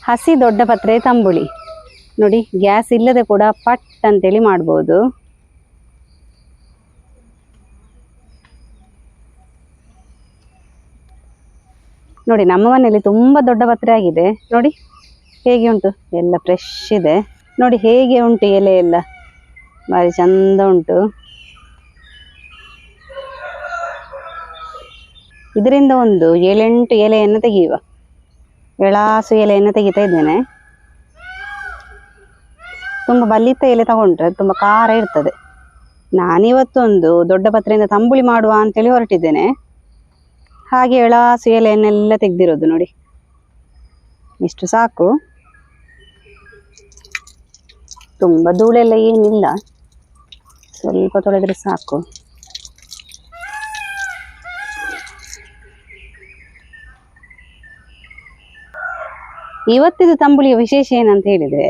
ಹಸಿ ದೊಡ್ಡ ಪತ್ರೆ ತಂಬುಳಿ ನೋಡಿ, ಗ್ಯಾಸ್ ಇಲ್ಲದೆ ಕೂಡ ಪಟ್ ಅಂತೇಳಿ ಮಾಡ್ಬೋದು. ನೋಡಿ, ನಮ್ಮ ಮನೆಯಲ್ಲಿ ತುಂಬಾ ದೊಡ್ಡ ಪತ್ರೆ ಆಗಿದೆ. ನೋಡಿ ಹೇಗೆ ಉಂಟು, ಎಲ್ಲ ಫ್ರೆಶ್ ಇದೆ. ನೋಡಿ ಹೇಗೆ ಉಂಟು, ಎಲೆ ಎಲ್ಲ ಭಾರಿ ಚಂದ ಉಂಟು. ಇದರಿಂದ ಒಂದು 7-8 ಎಲೆಯನ್ನು ತೆಗೆಯುವ. ಎಳಾಸು ಎಲೆಯನ್ನು ತೆಗಿತಾ ಇದ್ದೇನೆ. ತುಂಬಾ ಬಲಿತ ಎಲೆ ತಗೊಂಡ್ರೆ ತುಂಬಾ ಖಾರ ಇರ್ತದೆ. ನಾನಿವತ್ತೊಂದು ದೊಡ್ಡ ಪತ್ರೆಯಿಂದ ತಂಬುಳಿ ಮಾಡುವ ಅಂತೇಳಿ ಹೊರಟಿದ್ದೇನೆ. ಹಾಗೆ ಎಳಾಸು ಎಲೆಯನ್ನೆಲ್ಲ ತೆಗ್ದಿರೋದು ನೋಡಿ, ಇಷ್ಟು ಸಾಕು. ತುಂಬಾ ಧೂಳೆಲ್ಲ ಏನಿಲ್ಲ, ಸ್ವಲ್ಪ ತೊಳೆದ್ರೆ ಸಾಕು. ಇವತ್ತಿದು ತಂಬುಳಿಯ ವಿಶೇಷ ಏನಂತ ಹೇಳಿದ್ರೆ,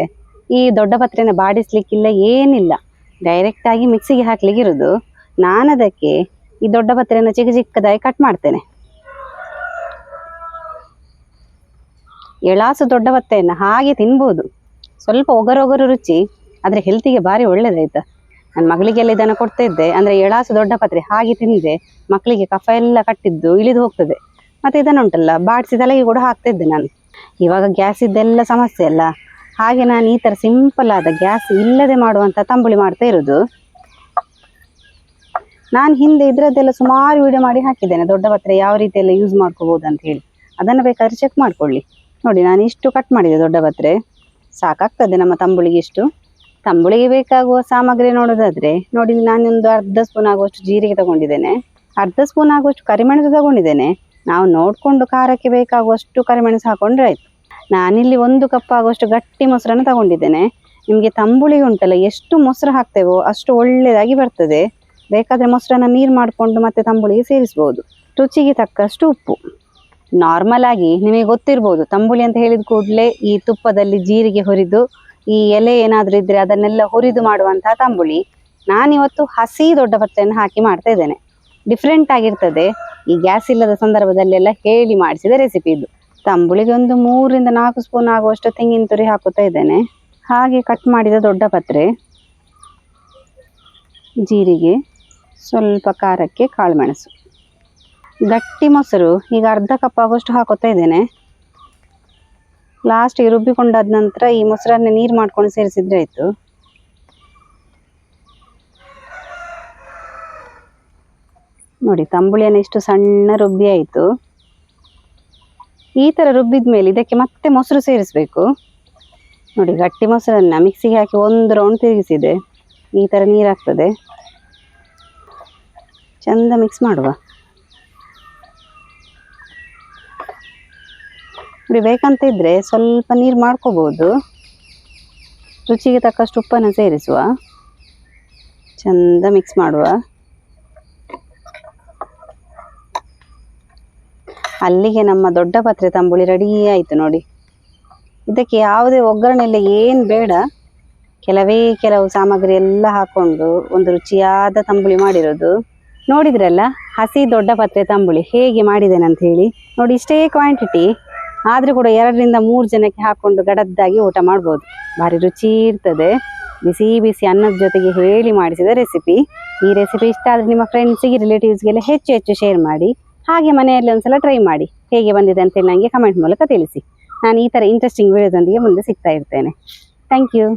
ಈ ದೊಡ್ಡ ಪತ್ರೆನ ಬಾಡಿಸ್ಲಿಕ್ಕಿಲ್ಲ, ಏನಿಲ್ಲ, ಡೈರೆಕ್ಟ್ ಆಗಿ ಮಿಕ್ಸಿಗೆ ಹಾಕ್ಲಿಕ್ಕೆ ಇರೋದು. ನಾನು ಅದಕ್ಕೆ ಈ ದೊಡ್ಡ ಪತ್ರೆನ ಚಿಕ್ಕ ಚಿಕ್ಕದಾಗಿ ಕಟ್ ಮಾಡ್ತೇನೆ. ಎಳಾಸು ದೊಡ್ಡ ಪತ್ರೆಯನ್ನ ಹಾಗೆ ತಿನ್ಬೋದು, ಸ್ವಲ್ಪ ಒಗರೊಗರು ರುಚಿ, ಆದರೆ ಹೆಲ್ತಿಗೆ ಭಾರಿ ಒಳ್ಳೇದಾಯ್ತಾ. ನನ್ನ ಮಗಳಿಗೆಲ್ಲ ಇದನ್ನು ಕೊಡ್ತಾ ಇದ್ದೆ. ಅಂದರೆ ಎಳಾಸು ದೊಡ್ಡ ಪತ್ರೆ ಹಾಗೆ ತಿಂದರೆ ಮಕ್ಕಳಿಗೆ ಕಫ ಎಲ್ಲ ಕಟ್ಟಿದ್ದು ಇಳಿದು ಹೋಗ್ತದೆ. ಮತ್ತು ಇದನ್ನುಂಟಲ್ಲ ಬಾಡಿಸಿ ತಲೆಗೆ ಕೂಡ ಹಾಕ್ತಾ ಇದ್ದೆ ನಾನು. ಇವಾಗ ಗ್ಯಾಸ್ ಇದ್ದೆಲ್ಲ ಸಮಸ್ಯೆ ಅಲ್ಲ, ಹಾಗೆ ನಾನು ಈ ಥರ ಸಿಂಪಲ್ ಆದ ಗ್ಯಾಸ್ ಇಲ್ಲದೆ ಮಾಡುವಂಥ ತಂಬುಳಿ ಮಾಡ್ತಾ ಇರೋದು. ನಾನು ಹಿಂದೆ ಇದರದ್ದೆಲ್ಲ ಸುಮಾರು ವಿಡಿಯೋ ಮಾಡಿ ಹಾಕಿದ್ದೇನೆ, ದೊಡ್ಡ ಪತ್ರೆ ಯಾವ ರೀತಿ ಎಲ್ಲ ಯೂಸ್ ಮಾಡ್ಕೋಬೋದು ಅಂತ ಹೇಳಿ. ಅದನ್ನು ಬೇಕಾದ್ರೆ ಚೆಕ್ ಮಾಡ್ಕೊಳ್ಳಿ. ನೋಡಿ, ನಾನು ಇಷ್ಟು ಕಟ್ ಮಾಡಿದೆ ದೊಡ್ಡ ಪತ್ರೆ, ಸಾಕಾಗ್ತದೆ ನಮ್ಮ ತಂಬುಳಿಗೆ. ಇಷ್ಟು ತಂಬುಳಿಗೆ ಬೇಕಾಗುವ ಸಾಮಗ್ರಿ ನೋಡೋದಾದ್ರೆ ನೋಡಿ, ನಾನೊಂದು ಅರ್ಧ ಸ್ಪೂನ್ ಆಗುವಷ್ಟು ಜೀರಿಗೆ ತಗೊಂಡಿದ್ದೇನೆ, ಅರ್ಧ ಸ್ಪೂನ್ ಆಗುವಷ್ಟು ಕರಿಮೆಣಸು ತಗೊಂಡಿದ್ದೇನೆ. ನಾವು ನೋಡಿಕೊಂಡು ಖಾರಕ್ಕೆ ಬೇಕಾಗುವಷ್ಟು ಕರಿಮೆಣಸು ಹಾಕೊಂಡ್ರೆ ಆಯಿತು. ನಾನಿಲ್ಲಿ 1 ಕಪ್ ಆಗುವಷ್ಟು ಗಟ್ಟಿ ಮೊಸರನ್ನು ತಗೊಂಡಿದ್ದೇನೆ. ನಿಮಗೆ ತಂಬುಳಿ ಉಂಟಲ್ಲ, ಎಷ್ಟು ಮೊಸರು ಹಾಕ್ತೇವೋ ಅಷ್ಟು ಒಳ್ಳೆಯದಾಗಿ ಬರ್ತದೆ. ಬೇಕಾದರೆ ಮೊಸರನ್ನು ನೀರು ಮಾಡಿಕೊಂಡು ಮತ್ತೆ ತಂಬುಳಿಗೆ ಸೇರಿಸ್ಬೋದು. ರುಚಿಗೆ ತಕ್ಕಷ್ಟು ಉಪ್ಪು. ನಾರ್ಮಲ್ ಆಗಿ ನಿಮಗೆ ಗೊತ್ತಿರ್ಬೋದು, ತಂಬುಳಿ ಅಂತ ಹೇಳಿದ ಕೂಡಲೇ ಈ ತುಪ್ಪದಲ್ಲಿ ಜೀರಿಗೆ ಹುರಿದು ಈ ಎಲೆ ಏನಾದರೂ ಇದ್ದರೆ ಅದನ್ನೆಲ್ಲ ಹುರಿದು ಮಾಡುವಂತಹ ತಂಬುಳಿ. ನಾನಿವತ್ತು ಹಸಿ ದೊಡ್ಡ ಪತ್ರೆಯನ್ನು ಹಾಕಿ ಮಾಡ್ತಾ ಇದ್ದೇನೆ. ಡಿಫ್ರೆಂಟ್ ಆಗಿರ್ತದೆ. ಈ ಗ್ಯಾಸ್ ಇಲ್ಲದ ಸಂದರ್ಭದಲ್ಲೆಲ್ಲ ಹೇಳಿ ಮಾಡಿಸಿದ ರೆಸಿಪಿ ಇದು. ತಂಬುಳಿಗೆ ಒಂದು 3-4 ಸ್ಪೂನ್ ಆಗುವಷ್ಟು ತೆಂಗಿನ ತುರಿ ಹಾಕುತ್ತಾ ಇದ್ದೇನೆ. ಹಾಗೆ ಕಟ್ ಮಾಡಿದ ದೊಡ್ಡ ಪತ್ರೆ, ಜೀರಿಗೆ, ಸ್ವಲ್ಪ ಖಾರಕ್ಕೆ ಕಾಳುಮೆಣಸು, ಗಟ್ಟಿ ಮೊಸರು ಈಗ ಅರ್ಧ ಕಪ್ ಆಗುವಷ್ಟು ಹಾಕುತ್ತಾ ಇದ್ದೇನೆ. ಲಾಸ್ಟಿಗೆ ರುಬ್ಬಿಕೊಂಡಾದ ನಂತರ ಈ ಮೊಸರನ್ನೇ ನೀರು ಮಾಡ್ಕೊಂಡು ಸೇರಿಸಿದ್ರೆ ಆಯಿತು. ನೋಡಿ, ತಂಬುಳಿಯನ್ನು ಇಷ್ಟು ಸಣ್ಣ ರುಬ್ಬಿ ಆಯಿತು. ಈ ಥರ ರುಬ್ಬಿದ ಮೇಲೆ ಇದಕ್ಕೆ ಮತ್ತೆ ಮೊಸರು ಸೇರಿಸಬೇಕು. ನೋಡಿ, ಗಟ್ಟಿ ಮೊಸರನ್ನು ಮಿಕ್ಸಿಗೆ ಹಾಕಿ 1 ರೌಂಡ್ ತಿರುಗಿಸಿದೆ. ಈ ಥರ ನೀರಾಗ್ತದೆ. ಚೆಂದ ಮಿಕ್ಸ್ ಮಾಡುವ. ನೋಡಿ, ಬೇಕಂತ ಇದ್ದರೆ ಸ್ವಲ್ಪ ನೀರು ಮಾಡ್ಕೋಬೋದು. ರುಚಿಗೆ ತಕ್ಕಷ್ಟು ಉಪ್ಪನ್ನು ಸೇರಿಸುವ. ಚೆಂದ ಮಿಕ್ಸ್ ಮಾಡುವ. ಅಲ್ಲಿಗೆ ನಮ್ಮ ದೊಡ್ಡ ಪತ್ರೆ ತಂಬುಳಿ ರೆಡಿ ಆಯಿತು ನೋಡಿ. ಇದಕ್ಕೆ ಯಾವುದೇ ಒಗ್ಗರಣೆಲ್ಲ ಏನು ಬೇಡ, ಕೆಲವು ಸಾಮಗ್ರಿ ಎಲ್ಲ ಹಾಕ್ಕೊಂಡು ಒಂದು ರುಚಿಯಾದ ತಂಬುಳಿ ಮಾಡಿರೋದು. ನೋಡಿದ್ರಲ್ಲ, ಹಸಿ ದೊಡ್ಡ ಪತ್ರೆ ತಂಬುಳಿ ಹೇಗೆ ಮಾಡಿದ್ದೇನೆ ಅಂತ ಹೇಳಿ. ನೋಡಿ, ಇಷ್ಟೇ ಕ್ವಾಂಟಿಟಿ ಆದರೂ ಕೂಡ 2-3 ಜನಕ್ಕೆ ಹಾಕ್ಕೊಂಡು ಗಡದ್ದಾಗಿ ಊಟ ಮಾಡ್ಬೋದು. ಭಾರಿ ರುಚಿ ಇರ್ತದೆ. ಬಿಸಿ ಬಿಸಿ ಅನ್ನದ ಜೊತೆಗೆ ಹೇಳಿ ಮಾಡಿಸಿದ ರೆಸಿಪಿ. ಈ ರೆಸಿಪಿ ಇಷ್ಟ ಆದರೆ ನಿಮ್ಮ ಫ್ರೆಂಡ್ಸಿಗೆ, ರಿಲೇಟಿವ್ಸ್ಗೆಲ್ಲ ಹೆಚ್ಚು ಶೇರ್ ಮಾಡಿ. ಹಾಗೆ ಮನೆಯಲ್ಲಿ ಒಂದ್ಸಲ ಟ್ರೈ ಮಾಡಿ. ಹೇಗೆ ಬಂದಿದೆ ಅಂತೇಳಿ ನನಗೆ ಕಮೆಂಟ್ ಮೂಲಕ ತಿಳಿಸಿ. ನಾನು ಈ ಥರ ಇಂಟ್ರೆಸ್ಟಿಂಗ್ ವಿಡಿಯೋದೊಂದಿಗೆ ಮುಂದೆ ಸಿಗ್ತಾ ಇರ್ತೇನೆ. Thank you.